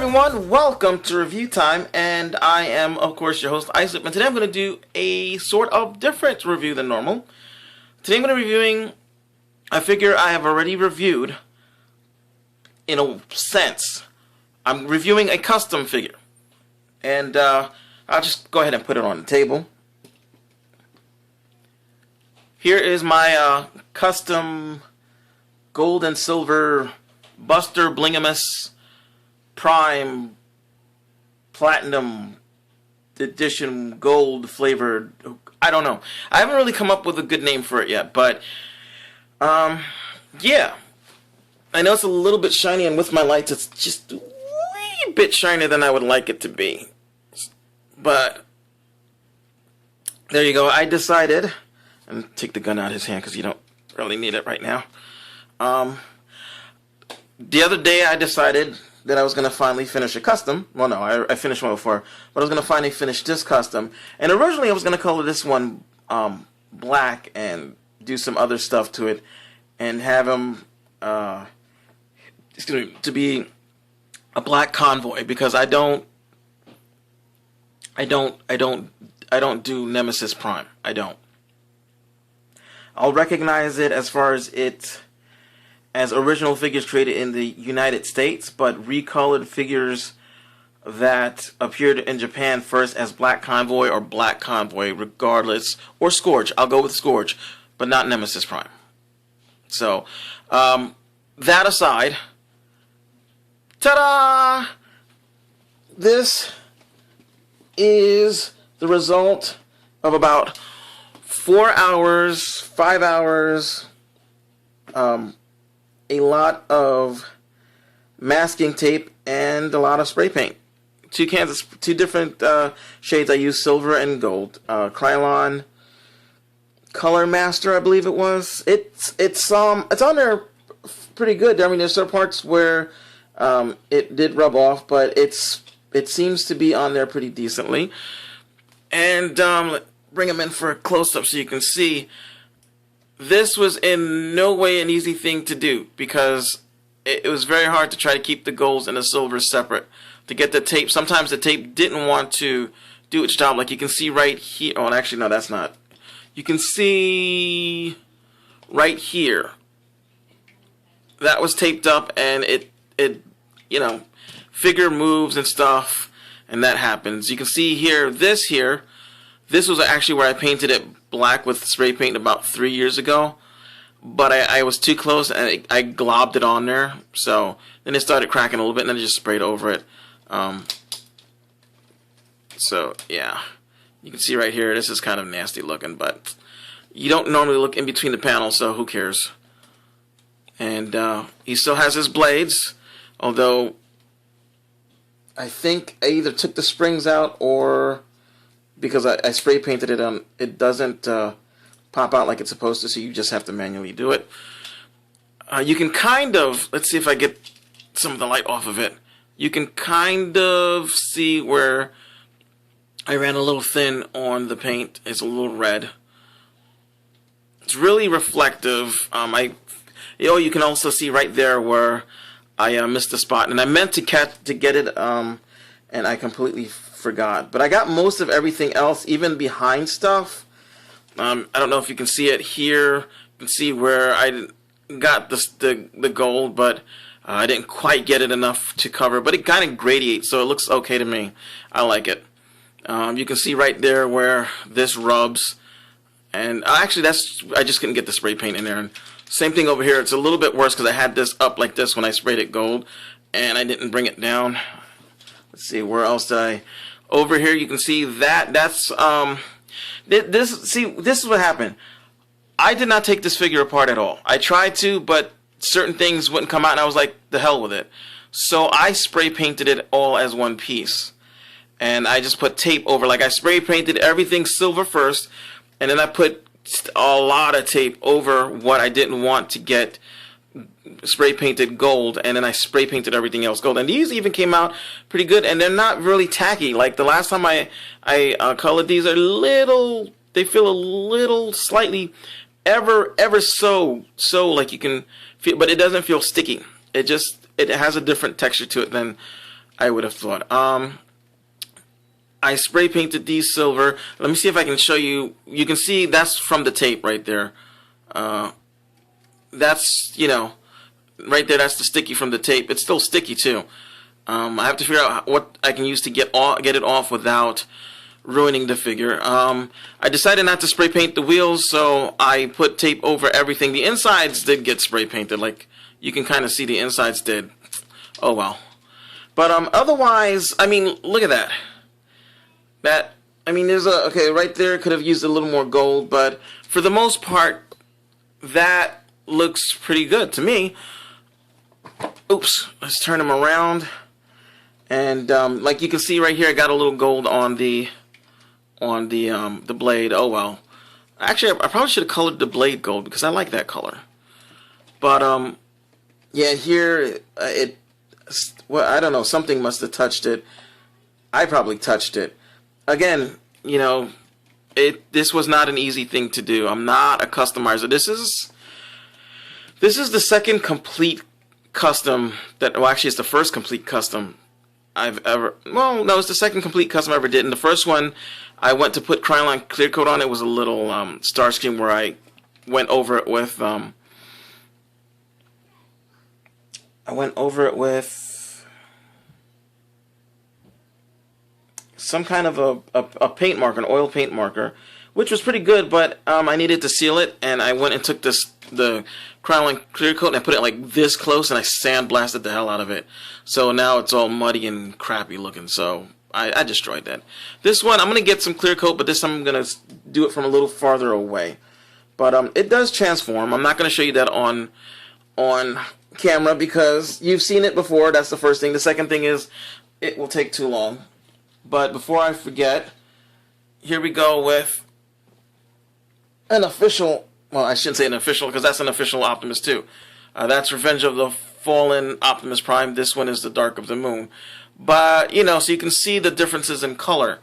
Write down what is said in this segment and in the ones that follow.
everyone, welcome to Review Time, and I am, of course, your host, Islip, and today I'm going to do a sort of different review than normal. Today I'm going to be reviewing a figure I have already reviewed, in a sense. I'm reviewing a custom figure, and I'll just go ahead and put it on the table. Here is my custom gold and silver Buster Blingimus Prime Platinum Edition Gold flavored. I don't know. I haven't really come up with a good name for it yet, but yeah. I know it's a little bit shiny, and with my lights it's just a wee bit shinier than I would like it to be. But there you go. I decided, and take the gun out of his hand because you don't really need it right now. The other day I decided that I was going to finally finish a custom. Well, no, I finished one before, but I was going to finally finish this custom. And originally I was going to color this one black and do some other stuff to it, and have him to be a black convoy, because I don't do Nemesis Prime. I don't. I'll recognize it as far as it as original figures created in the United States, but recolored figures that appeared in Japan first as Black Convoy or Black Convoy, regardless, or Scourge. I'll go with Scourge, but not Nemesis Prime. So, that aside, ta-da! This is the result of about 4 hours, 5 hours, a lot of masking tape, and a lot of spray paint. Two different shades. I used silver and gold. Krylon Color Master, I believe it was. It's on there pretty good. I mean, there's some parts where it did rub off, but it seems to be on there pretty decently. And bring them in for a close-up so you can see. This was in no way an easy thing to do, because it was very hard to try to keep the golds and the silvers separate. To get the tape, sometimes the tape didn't want to do its job. Like you can see right here. Oh, actually, no, that's not. You can see right here. That was taped up, and it you know, figure moves and stuff, and that happens. You can see here, this was actually where I painted it black with spray paint about 3 years ago, but I was too close and I globbed it on there. So then it started cracking a little bit, and then I just sprayed over it. So yeah, you can see right here, this is kind of nasty looking, but you don't normally look in between the panels, so who cares? And he still has his blades, although I think I either took the springs out, or because I spray painted it on, it doesn't pop out like it's supposed to, so you just have to manually do it. You can kind of, let's see if I get some of the light off of it. You can kind of see where I ran a little thin on the paint. It's a little red. It's really reflective. You can also see right there where I missed a spot, and I meant to get it, and I completely forgot. But I got most of everything else, even behind stuff. I don't know if you can see it here. You can see where I got the gold, but I didn't quite get it enough to cover. But it kind of gradiates, so it looks okay to me. I like it. You can see right there where this rubs. And actually, I just couldn't get the spray paint in there. And same thing over here. It's a little bit worse because I had this up like this when I sprayed it gold, and I didn't bring it down. Let's see, where else did I? Over here, you can see that. That's this is what happened. I did not take this figure apart at all. I tried to, but certain things wouldn't come out, and I was like, the hell with it. So I spray painted it all as one piece, and I just put tape over. Like I spray painted everything silver first, and then I put a lot of tape over what I didn't want to get spray painted gold, and then I spray painted everything else gold. And these even came out pretty good, and they're not really tacky. Like the last time I colored these, they feel a little slightly ever so like you can feel, but it doesn't feel sticky. It has a different texture to it than I would have thought. I spray painted these silver. Let me see if I can show you. You can see that's from the tape right there. That's, you know, right there. That's the sticky from the tape. It's still sticky too. I have to figure out what I can use to get it off without ruining the figure. I decided not to spray paint the wheels, so I put tape over everything. The insides did get spray painted, like you can kind of see the insides did. Oh well. But otherwise, I mean, look at that. I mean, there's okay, right there, could have used a little more gold, but for the most part, that looks pretty good to me. Oops, let's turn him around. And like you can see right here, I got a little gold on the blade. Oh well. Actually, I probably should have colored the blade gold because I like that color. But yeah, here well, I don't know, something must have touched it. I probably touched it. Again, you know, this was not an easy thing to do. I'm not a customizer. This is the second complete custom that, well, actually it's the first complete custom I've ever, well, no, it's the second complete custom I ever did. And the first one, I went to put Krylon clear coat on. It was a little Starscream where I went over it with some kind of a paint marker, an oil paint marker, which was pretty good, but I needed to seal it, and I went and took the Krylon clear coat and I put it like this close, and I sandblasted the hell out of it. So now it's all muddy and crappy looking, so I destroyed that. This one, I'm going to get some clear coat, but this time I'm going to do it from a little farther away. But it does transform. I'm not going to show you that on camera because you've seen it before. That's the first thing. The second thing is it will take too long. But before I forget, here we go with an official, well, I shouldn't say an official because that's an official Optimus too. That's Revenge of the Fallen Optimus Prime. This one is the Dark of the Moon. But, you know, so you can see the differences in color.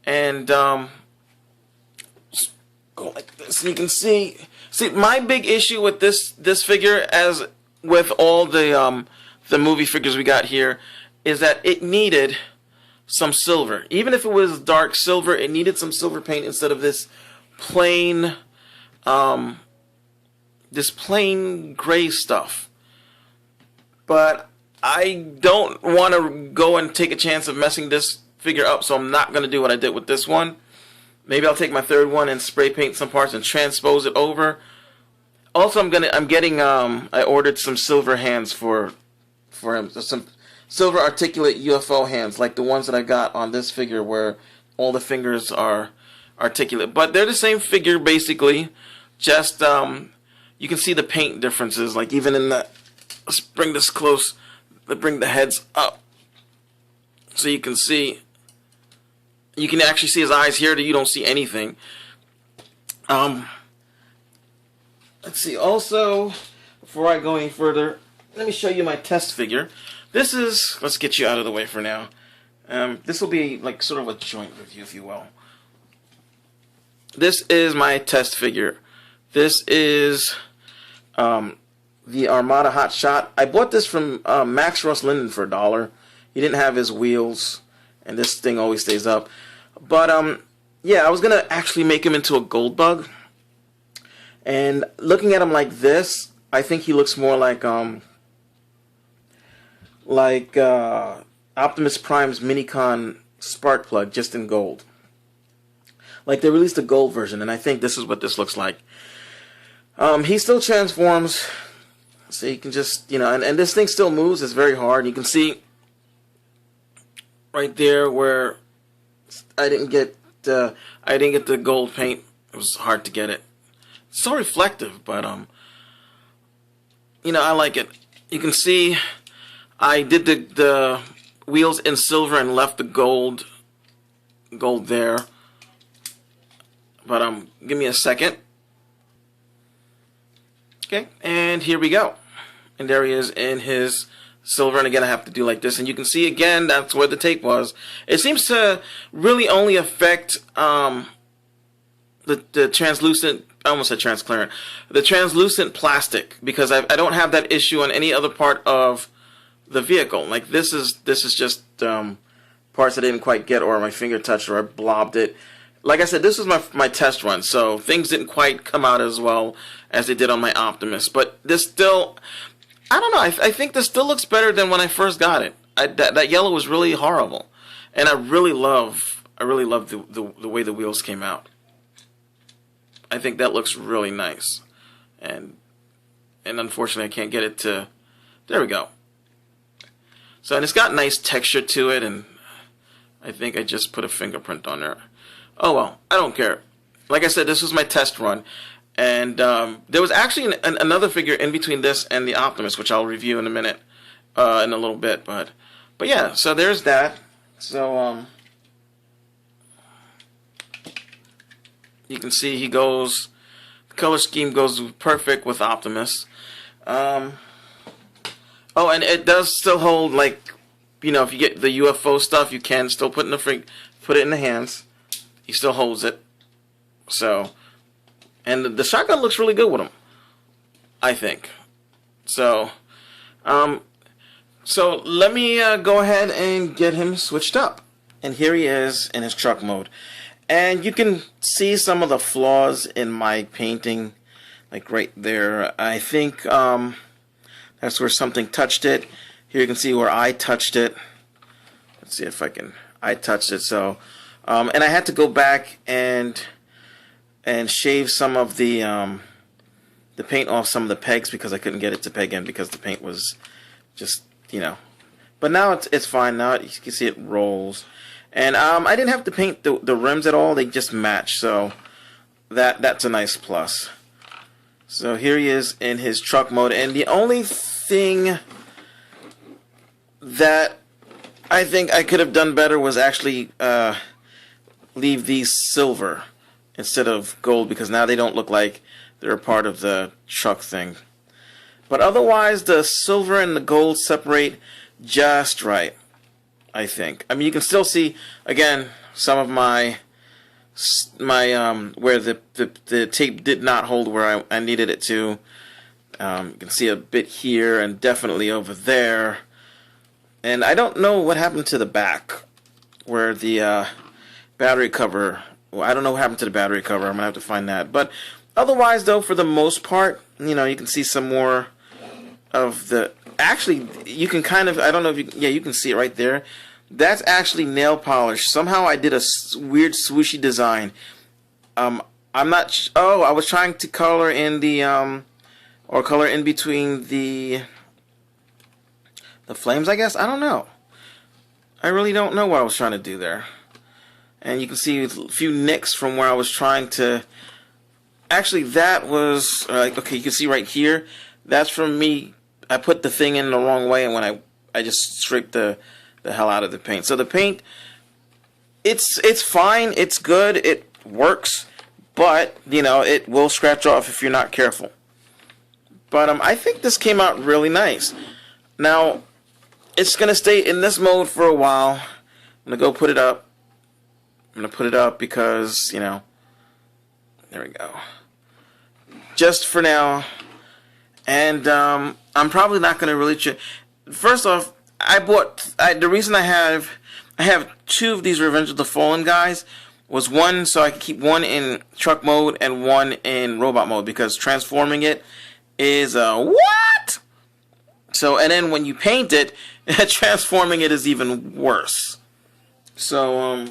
And go like this. You can see my big issue with this figure, as with all the movie figures we got here, is that it needed some silver. Even if it was dark silver, it needed some silver paint instead of this plain gray stuff. But I don't want to go and take a chance of messing this figure up, so I'm not going to do what I did with this one. Maybe I'll take my third one and spray paint some parts and transpose it over. Also, I ordered some silver hands for him. Some silver articulate UFO hands, like the ones that I got on this figure where all the fingers are articulate. But they're the same figure, basically. Just, you can see the paint differences, like even in the, let's bring this close, let's bring the heads up. So you can see, you can actually see his eyes here, that you don't see anything. Let's see, also, before I go any further, let me show you my test figure. This is, let's get you out of the way for now. This will be like sort of a joint review, if you will. This is my test figure. This is the Armada Hot Shot. I bought this from Max Ross Linden for $1. He didn't have his wheels, and this thing always stays up. But yeah, I was gonna actually make him into a gold bug. And looking at him like this, I think he looks more like Optimus Prime's Minicon spark plug, just in gold. Like, they released a gold version, and I think this is what this looks like. He still transforms, so you can just, you know, and this thing still moves. It's very hard. You can see right there where I didn't get the gold paint. It was hard to get it. It's so reflective, but you know, I like it. You can see I did the wheels in silver and left the gold there. But give me a second. Okay, and here we go. And there he is in his silver, and again I have to do like this, and you can see again that's where the tape was. It seems to really only affect the translucent, I almost said transparent, the translucent plastic, because I don't have that issue on any other part of the vehicle. Like this is just parts I didn't quite get, or my finger touched, or I blobbed it. Like I said, this was my test run, so things didn't quite come out as well as they did on my Optimus. But this still, I don't know. I think this still looks better than when I first got it. That yellow was really horrible, and I really love the way the wheels came out. I think that looks really nice, and unfortunately I can't get it to. There we go. So, and it's got nice texture to it, and I think I just put a fingerprint on there. Oh well, I don't care. Like I said, this was my test run, and there was actually another figure in between this and the Optimus, which I'll review in a minute, in a little bit. But yeah, so there's that. So you can see he goes. The color scheme goes perfect with Optimus. Oh, and it does still hold, like, you know, if you get the UFO stuff, you can still put it in the hands. He still holds it. So, and the shotgun looks really good with him, I think. So, so let me go ahead and get him switched up. And here he is in his truck mode. And you can see some of the flaws in my painting, like right there. I think that's where something touched it. Here you can see where I touched it. Let's see if I touched it. So, and I had to go back and shave some of the paint off some of the pegs because I couldn't get it to peg in because the paint was just, you know. But now it's fine. Now you can see it rolls. And I didn't have to paint the rims at all. They just match. So that's a nice plus. So here he is in his truck mode. And the only thing that I think I could have done better was actually leave these silver instead of gold, because now they don't look like they're a part of the truck thing. But otherwise, the silver and the gold separate just right, I think. I mean, you can still see, again, some of my where the tape did not hold where I needed it to. You can see a bit here and definitely over there. And I don't know what happened to the back where the battery cover. Well, I don't know what happened to the battery cover. I'm gonna have to find that. But otherwise, though, for the most part, you know, you can see some more of the. Actually, you can kind of. I don't know if you. Yeah, you can see it right there. That's actually nail polish. Somehow I did a weird swooshy design. I'm not. Oh, I was trying to color in the or color in between the flames, I guess. I don't know. I really don't know what I was trying to do there. And you can see a few nicks from where I was trying to. Actually, that was okay. You can see right here. That's from me. I put the thing in the wrong way, and when I just scraped the hell out of the paint. So the paint, it's fine. It's good. It works, but you know it will scratch off if you're not careful. But I think this came out really nice. Now it's gonna stay in this mode for a while. I'm gonna go put it up. I'm gonna put it up because, you know, there we go. Just for now. And I'm probably not gonna really. First off, the reason I have two of these Revenge of the Fallen guys was one so I could keep one in truck mode and one in robot mode, because transforming it is what? So, and then when you paint it, transforming it is even worse. So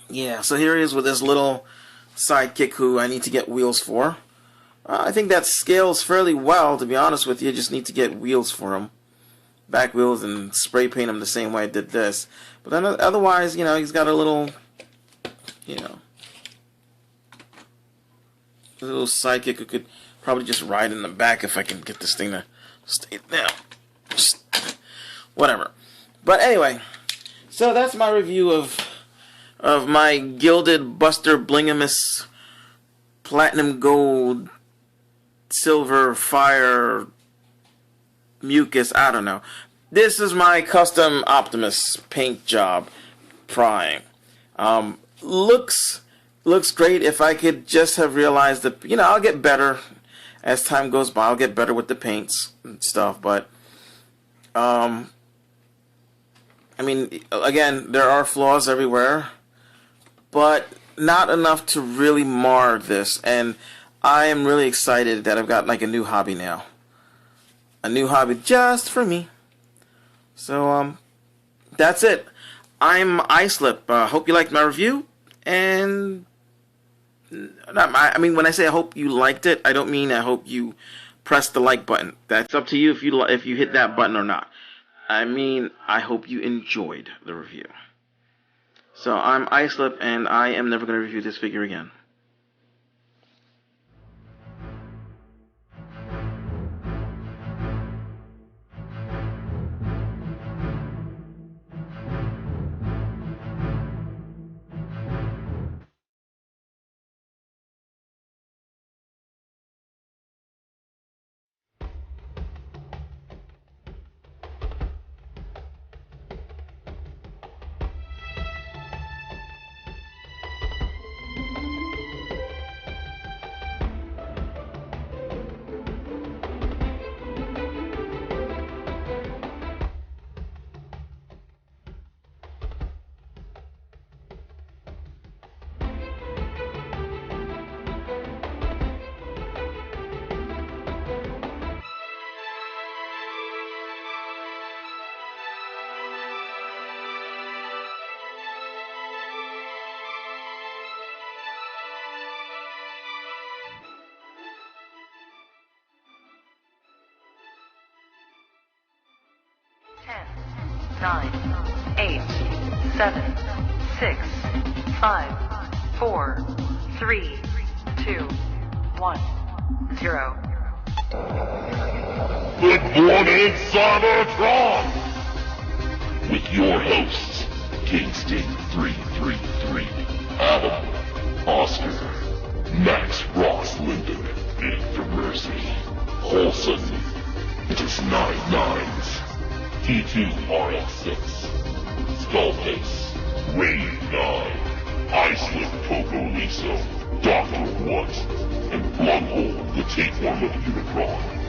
yeah, so here he is with this little sidekick who I need to get wheels for. I think that scales fairly well, to be honest with you. Just need to get wheels for him. Back wheels, and spray paint him the same way I did this. But then otherwise, you know, he's got a little, you know, a little sidekick who could probably just ride in the back if I can get this thing to stay down. Just whatever. But anyway, so that's my review of my Gilded Buster Blingimus Platinum Gold Silver Fire Mucus, I don't know. This is my custom Optimus paint job Prime. Looks great. If I could just have realized that, you know, I'll get better as time goes by. I'll get better with the paints and stuff, but I mean, again, there are flaws everywhere, but not enough to really mar this. And I am really excited that I've got like a new hobby now. A new hobby just for me. So, that's it. I'm Islip. Hope you liked my review. And I mean, when I say I hope you liked it, I don't mean I hope you press the like button. That's up to you if you hit that button or not. I mean, I hope you enjoyed the review. So I'm Islip, and I am never going to review this figure again. Nine, 8, 7, 6, 5, 4, 3, 2, 1, 0. Good morning, Cybertron! With your hosts, Kingston 333, Adam, Oscar, Max Ross Linden, Victor Mercy, Holson, just 9 nines. T2RX6, Skullface, Rain 9, Islipcocoliso, Dr. What, and Blunghole, the tapeworm of Unicron.